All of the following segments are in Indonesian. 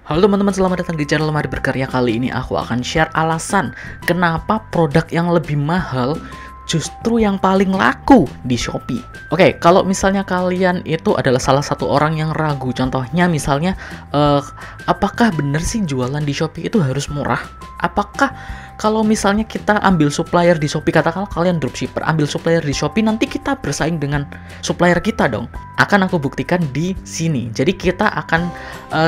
Halo teman-teman, selamat datang di channel Mari Berkarya. Kali ini aku akan share alasan kenapa produk yang lebih mahal justru yang paling laku di Shopee. Oke, kalau misalnya kalian itu adalah salah satu orang yang ragu, contohnya misalnya apakah benar sih jualan di Shopee itu harus murah? Apakah kalau misalnya kita ambil supplier di Shopee, katakanlah kalian dropshipper, ambil supplier di Shopee, nanti kita bersaing dengan supplier kita dong. Akan aku buktikan di sini. Jadi kita akan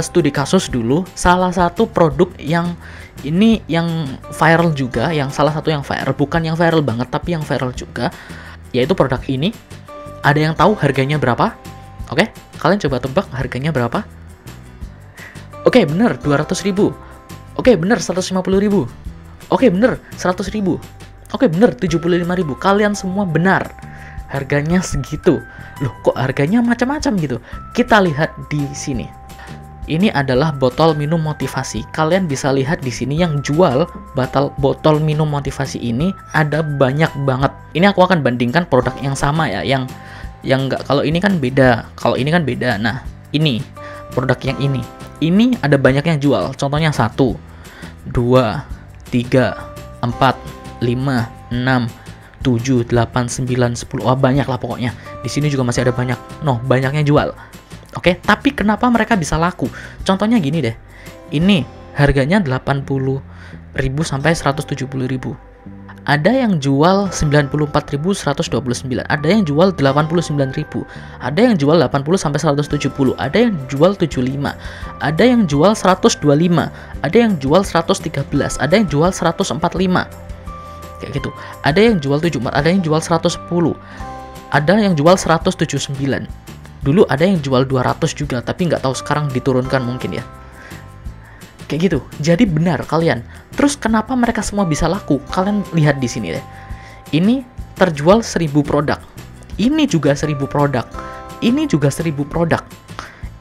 studi kasus dulu salah satu produk yang ini yang viral juga, yang salah satu yang viral, bukan yang viral banget tapi yang viral juga, yaitu produk ini. Ada yang tahu harganya berapa? Oke, kalian coba tebak harganya berapa? Oke, bener 200.000. Oke, bener 150.000. Oke, bener 100.000. Oke, bener 75.000. Kalian semua benar. Harganya segitu. Loh, kok harganya macam-macam gitu? Kita lihat di sini. Ini adalah botol minum motivasi. Kalian bisa lihat di sini yang jual botol minum motivasi ini ada banyak banget. Ini aku akan bandingkan produk yang sama ya, yang enggak. Kalau ini kan beda. Kalau ini kan beda. Nah, ini produk yang ini. Ini ada banyak yang jual. Contohnya 1, 2, 3, 4, 5, 6, 7, 8, 9, 10. Wah, banyak lah pokoknya. Di sini juga masih ada banyak. Noh, banyaknya jual. Oke, tapi kenapa mereka bisa laku? Contohnya gini deh. Ini harganya 80.000 sampai 170.000. Ada yang jual 94.129, ada yang jual 89.000, ada yang jual 80 sampai 170, ada yang jual 75, ada yang jual 125, ada yang jual 113, ada yang jual 145. Kayak gitu. Ada yang jual 74, ada yang jual 110, ada yang jual 179. Dulu ada yang jual 200 juga, tapi nggak tahu sekarang diturunkan mungkin ya. Kayak gitu. Jadi benar kalian. Terus kenapa mereka semua bisa laku? Kalian lihat di sini deh. Ini terjual 1000 produk. Ini juga 1000 produk. Ini juga 1000 produk.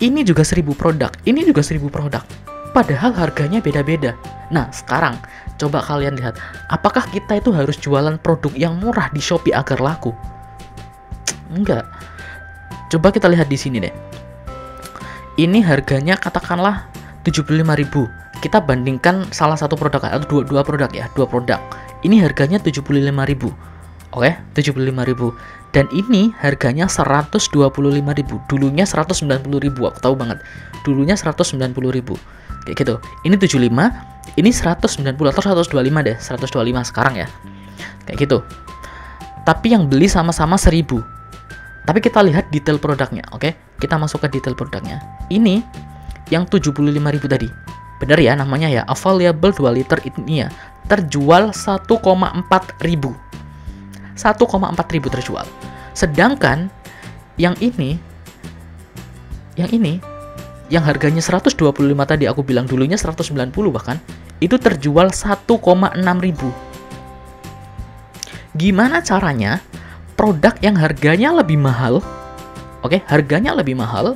Ini juga 1000 produk. Ini juga 1000 produk. Padahal harganya beda-beda. Nah, sekarang coba kalian lihat. Apakah kita itu harus jualan produk yang murah di Shopee agar laku? Enggak. Coba kita lihat di sini deh. Ini harganya katakanlah 75.000. Kita bandingkan salah satu produk atau dua produk ya, dua produk. Ini harganya 75.000. Oke, 75.000. Dan ini harganya 125.000. Dulunya 190.000. Aku tahu banget. Dulunya 190.000. Kayak gitu. Ini 75, ini 190 atau 125 deh. 125 sekarang ya. Kayak gitu. Tapi yang beli sama-sama 1000. Tapi kita lihat detail produknya, oke? Kita masuk ke detail produknya. Ini yang 75.000 tadi. Bener ya namanya ya, available 2 liter ini ya. Terjual 1,4 ribu. 1,4 ribu terjual. Sedangkan yang ini yang harganya 125 tadi aku bilang dulunya 190 bahkan, itu terjual 1,6 ribu. Gimana caranya produk yang harganya lebih mahal, oke, harganya lebih mahal,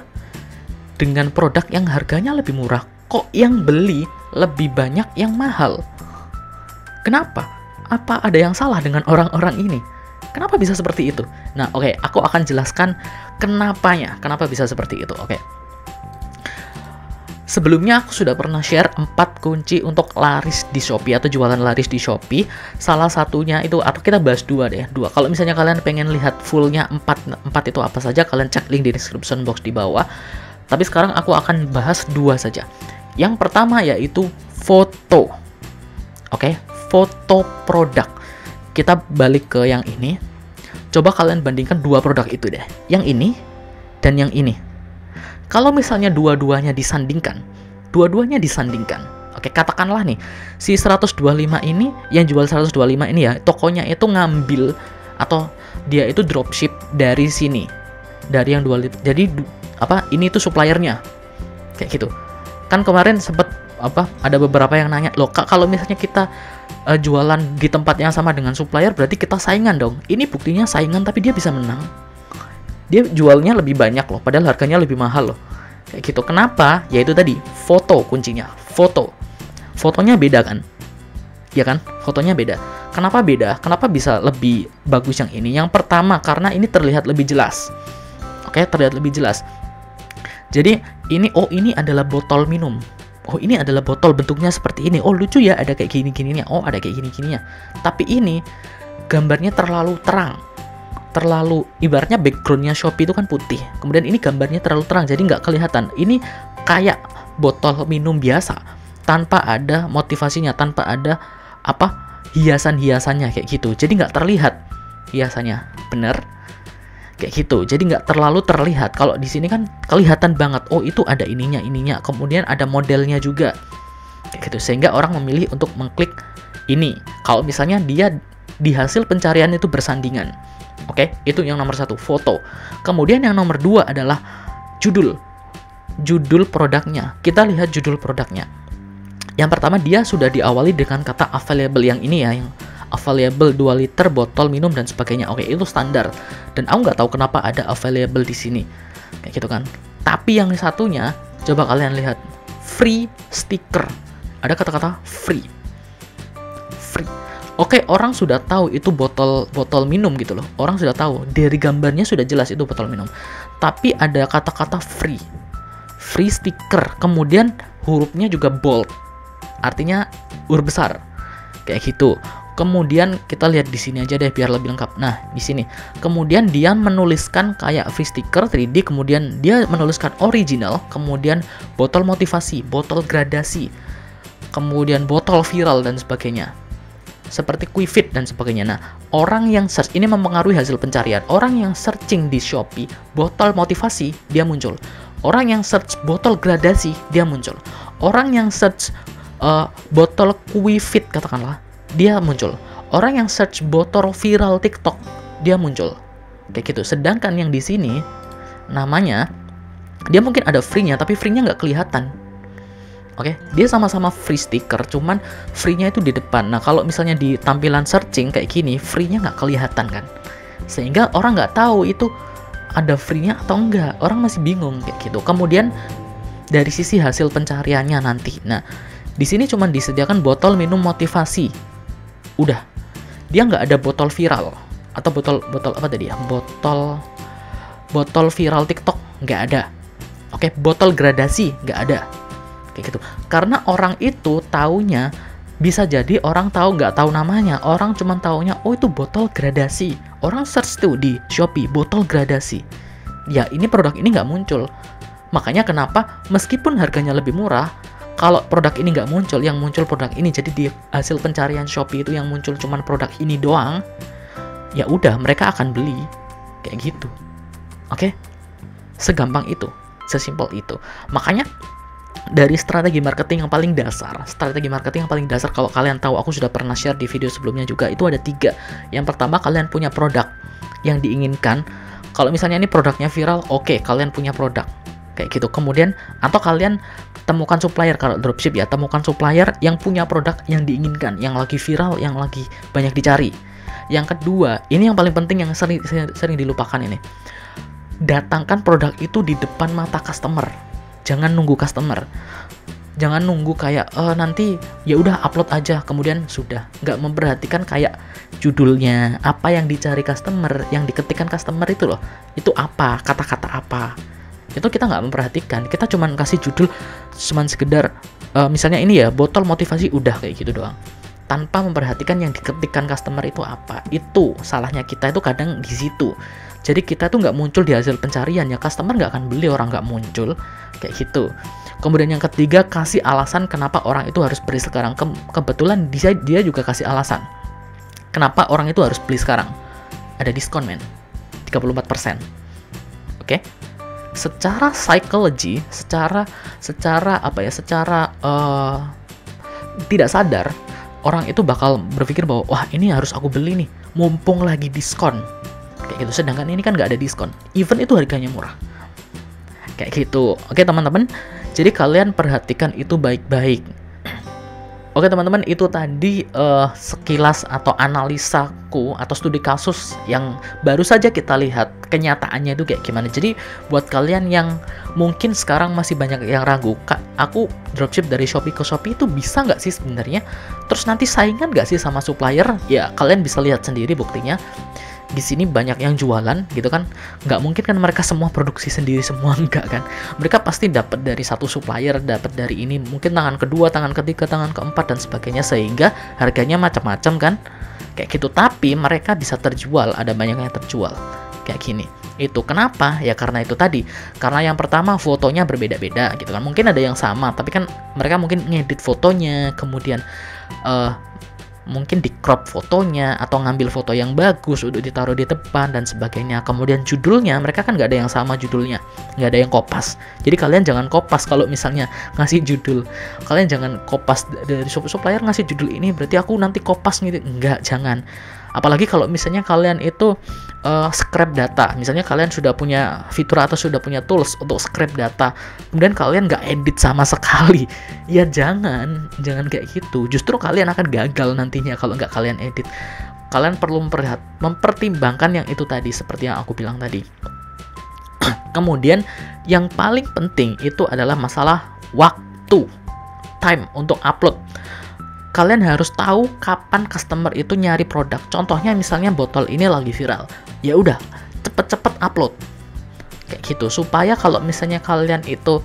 dengan produk yang harganya lebih murah, kok yang beli lebih banyak yang mahal? Kenapa? Apa ada yang salah dengan orang-orang ini? Kenapa bisa seperti itu? Nah, oke, aku akan jelaskan kenapanya, kenapa bisa seperti itu, oke. Sebelumnya aku sudah pernah share 4 kunci untuk laris di Shopee atau jualan laris di Shopee. Salah satunya itu, atau kita bahas 2 deh, 2. Kalau misalnya kalian pengen lihat fullnya 4 itu apa saja, kalian cek link di description box di bawah. Tapi sekarang aku akan bahas 2 saja. Yang pertama yaitu foto. Oke, foto produk. Kita balik ke yang ini. Coba kalian bandingkan 2 produk itu deh. Yang ini dan yang ini. Kalau misalnya dua-duanya disandingkan. Oke, katakanlah nih, si 125 ini, yang jual 125 ini ya, tokonya itu ngambil, atau dia itu dropship dari sini. Dari yang 2 liter. Jadi, ini tuh suppliernya. Kayak gitu. Kan kemarin sempet, ada beberapa yang nanya, loh Kak, kalau misalnya kita jualan di tempat yang sama dengan supplier, berarti kita saingan dong. Ini buktinya saingan, tapi dia bisa menang. Dia jualnya lebih banyak loh, padahal harganya lebih mahal loh. Kayak gitu. Kenapa? Yaitu tadi, foto kuncinya. Fotonya beda kan? Ya kan? Fotonya beda. Kenapa beda? Kenapa bisa lebih bagus yang ini? Yang pertama, karena ini terlihat lebih jelas. Oke, terlihat lebih jelas. Jadi, ini adalah botol minum. Oh, ini adalah botol bentuknya seperti ini. Oh, lucu ya, ada kayak gini-gininya. Oh, ada kayak gini-gininya. Tapi ini gambarnya terlalu terang. Terlalu, ibaratnya backgroundnya Shopee itu kan putih. Kemudian ini gambarnya terlalu terang, jadi nggak kelihatan. Ini kayak botol minum biasa, tanpa ada motivasinya, tanpa ada hiasan-hiasannya kayak gitu. Jadi nggak terlihat hiasannya, bener? Kayak gitu, jadi nggak terlalu terlihat. Kalau di sini kan kelihatan banget, oh itu ada ininya, kemudian ada modelnya juga, kayak gitu. Sehingga orang memilih untuk mengklik ini. Kalau misalnya dia di hasil pencarian itu bersandingan, oke, itu yang nomor 1, foto. Kemudian yang nomor 2 adalah judul produknya. Kita lihat judul produknya. Yang pertama, dia sudah diawali dengan kata available, yang ini ya, yang available 2 liter botol minum dan sebagainya. Oke, itu standar. Dan aku nggak tahu kenapa ada available di sini. Kayak gitu kan. Tapi yang satunya, coba kalian lihat. Free sticker. Ada kata-kata free. Free. Oke, orang sudah tahu itu botol minum gitu loh. Orang sudah tahu. Dari gambarnya sudah jelas itu botol minum. Tapi ada kata-kata free. Free sticker. Kemudian hurufnya juga bold. Artinya huruf besar. Kayak gitu. Kemudian kita lihat di sini aja deh biar lebih lengkap. Nah, di sini. Kemudian dia menuliskan kayak free sticker 3D, kemudian dia menuliskan original, kemudian botol motivasi, botol gradasi, kemudian botol viral dan sebagainya. Seperti QuickFit dan sebagainya. Nah, orang yang search ini mempengaruhi hasil pencarian. Orang yang searching di Shopee botol motivasi, dia muncul. Orang yang search botol gradasi, dia muncul. Orang yang search botol QuickFit katakanlah, dia muncul. Orang yang search botol viral TikTok, dia muncul. Kayak gitu. Sedangkan yang di sini namanya, dia mungkin ada free-nya, tapi free-nya nggak kelihatan. Oke, dia sama-sama free sticker, cuman free-nya itu di depan. Nah, kalau misalnya di tampilan searching kayak gini, free-nya nggak kelihatan kan. Sehingga orang nggak tahu itu ada free-nya atau enggak. Orang masih bingung kayak gitu. Kemudian dari sisi hasil pencariannya nanti. Nah, di sini cuma disediakan botol minum motivasi. Udah, dia nggak ada botol viral atau botol apa tadi ya, botol viral TikTok nggak ada. Oke, botol gradasi nggak ada, kayak gitu. Karena orang itu taunya, bisa jadi orang tahu nggak tahu namanya, orang cuma taunya oh itu botol gradasi. Orang search tuh di Shopee botol gradasi, ya ini produk ini nggak muncul. Makanya kenapa meskipun harganya lebih murah, kalau produk ini nggak muncul, yang muncul produk ini, jadi di hasil pencarian Shopee itu yang muncul cuman produk ini doang, ya udah mereka akan beli, kayak gitu. Oke? Segampang itu, sesimpel itu. Makanya dari strategi marketing yang paling dasar, kalau kalian tahu, aku sudah pernah share di video sebelumnya juga, itu ada 3. Yang pertama, kalian punya produk yang diinginkan. Kalau misalnya ini produknya viral, oke, kalian punya produk. Kayak gitu. Kemudian, atau kalian temukan supplier, kalau dropship ya, temukan supplier yang punya produk yang diinginkan, yang lagi viral, yang lagi banyak dicari. Yang kedua, ini yang paling penting, yang sering dilupakan ini. Datangkan produk itu di depan mata customer. Jangan nunggu customer. Jangan nunggu kayak nanti ya udah upload aja kemudian sudah. Nggak memperhatikan kayak judulnya, apa yang dicari customer, yang diketikkan customer itu loh. Itu apa, kata-kata apa. Itu kita nggak memperhatikan. Kita cuman kasih judul, cuman sekedar misalnya ini ya, botol motivasi, udah kayak gitu doang, tanpa memperhatikan yang diketikkan customer itu apa. Itu salahnya kita itu kadang di situ. Jadi kita tuh nggak muncul di hasil pencarian, ya customer nggak akan beli, orang nggak muncul kayak gitu. Kemudian yang ketiga, kasih alasan kenapa orang itu harus beli sekarang. Kebetulan dia juga kasih alasan kenapa orang itu harus beli sekarang. Ada diskon men, 34%. Oke? Secara psikologi, secara tidak sadar, orang itu bakal berpikir bahwa wah ini harus aku beli nih, mumpung lagi diskon, kayak gitu. Sedangkan ini kan nggak ada diskon, even itu harganya murah, kayak gitu. Oke teman-teman, jadi kalian perhatikan itu baik-baik. Oke teman-teman, itu tadi sekilas atau analisaku atau studi kasus yang baru saja kita lihat kenyataannya itu kayak gimana. Jadi buat kalian yang mungkin sekarang masih banyak yang ragu, Kak, aku dropship dari Shopee ke Shopee itu bisa nggak sih sebenarnya? Terus nanti saingan nggak sih sama supplier? Ya kalian bisa lihat sendiri buktinya. di sini banyak yang jualan gitu kan, nggak mungkin kan mereka semua produksi sendiri semua, enggak kan, mereka pasti dapat dari satu supplier, dapat dari ini mungkin tangan kedua, tangan ketiga, tangan keempat dan sebagainya, sehingga harganya macam-macam kan kayak gitu, tapi mereka bisa terjual, ada banyak yang terjual kayak gini. Itu kenapa? Ya karena itu tadi, karena yang pertama fotonya berbeda-beda gitu kan, mungkin ada yang sama tapi kan mereka mungkin ngedit fotonya, kemudian mungkin di crop fotonya atau ngambil foto yang bagus untuk ditaruh di depan dan sebagainya. Kemudian judulnya mereka kan nggak ada yang sama judulnya, nggak ada yang kopas. Jadi kalian jangan kopas kalau misalnya ngasih judul, kalian jangan kopas dari supplier ngasih judul ini berarti aku nanti kopas gitu, nggak, jangan. Apalagi kalau misalnya kalian itu scrap data, misalnya kalian sudah punya fitur atau sudah punya tools untuk scrap data, kemudian kalian nggak edit sama sekali, ya jangan kayak gitu. Justru kalian akan gagal nantinya kalau nggak kalian edit. Kalian perlu mempertimbangkan yang itu tadi, seperti yang aku bilang tadi. Kemudian yang paling penting itu adalah masalah waktu, time untuk upload. Kalian harus tahu kapan customer itu nyari produk. Contohnya misalnya botol ini lagi viral, ya udah cepet-cepet upload kayak gitu, supaya kalau misalnya kalian itu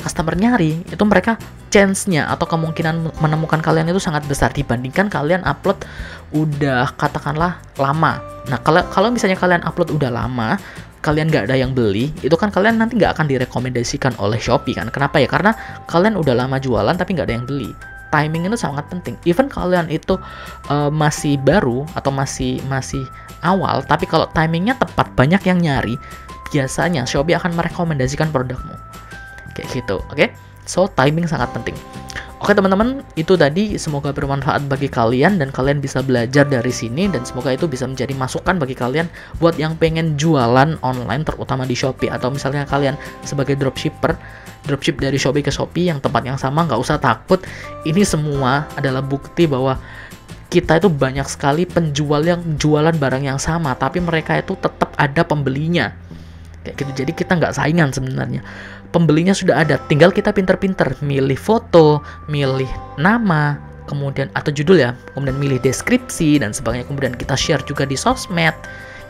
customer nyari, itu mereka chance-nya atau kemungkinan menemukan kalian itu sangat besar dibandingkan kalian upload udah katakanlah lama. Nah kalau misalnya kalian upload udah lama, kalian nggak ada yang beli, itu kan kalian nanti nggak akan direkomendasikan oleh Shopee kan. Kenapa ya? Karena kalian udah lama jualan tapi nggak ada yang beli. Timing itu sangat penting. Even kalian itu masih baru atau masih awal, tapi kalau timingnya tepat, banyak yang nyari, biasanya Shopee akan merekomendasikan produkmu kayak gitu. Oke? So timing sangat penting. Oke teman-teman, itu tadi semoga bermanfaat bagi kalian dan kalian bisa belajar dari sini, dan semoga itu bisa menjadi masukan bagi kalian buat yang pengen jualan online terutama di Shopee, atau misalnya kalian sebagai dropship dari Shopee ke Shopee yang tempat yang sama, nggak usah takut. Ini semua adalah bukti bahwa kita itu banyak sekali penjual yang jualan barang yang sama tapi mereka itu tetap ada pembelinya kayak gitu. Jadi kita nggak saingan sebenarnya, pembelinya sudah ada, tinggal kita pinter-pinter milih foto, milih nama, kemudian atau judul ya, kemudian milih deskripsi dan sebagainya, kemudian kita share juga di sosmed,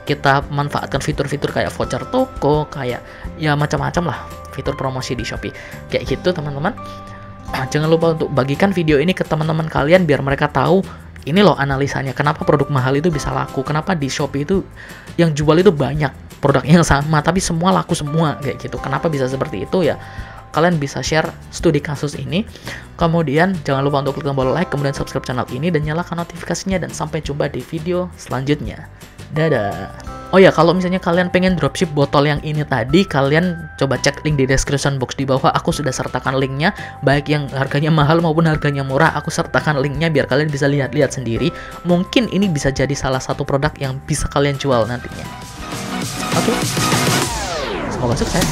kita manfaatkan fitur-fitur kayak voucher toko, kayak ya macam-macam lah fitur promosi di Shopee kayak gitu teman-teman. Jangan lupa untuk bagikan video ini ke teman-teman kalian biar mereka tahu ini loh analisanya, kenapa produk mahal itu bisa laku, kenapa di Shopee itu yang jual itu banyak produk yang sama tapi semua laku semua kayak gitu, kenapa bisa seperti itu ya. Kalian bisa share studi kasus ini, kemudian jangan lupa untuk klik tombol like, kemudian subscribe channel ini dan nyalakan notifikasinya, dan sampai jumpa di video selanjutnya. Dadah. Oh ya, kalau misalnya kalian pengen dropship botol yang ini tadi, kalian coba cek link di description box di bawah. Aku sudah sertakan linknya, baik yang harganya mahal maupun harganya murah. Aku sertakan linknya biar kalian bisa lihat-lihat sendiri. Mungkin ini bisa jadi salah satu produk yang bisa kalian jual nantinya. Oke, semoga sukses.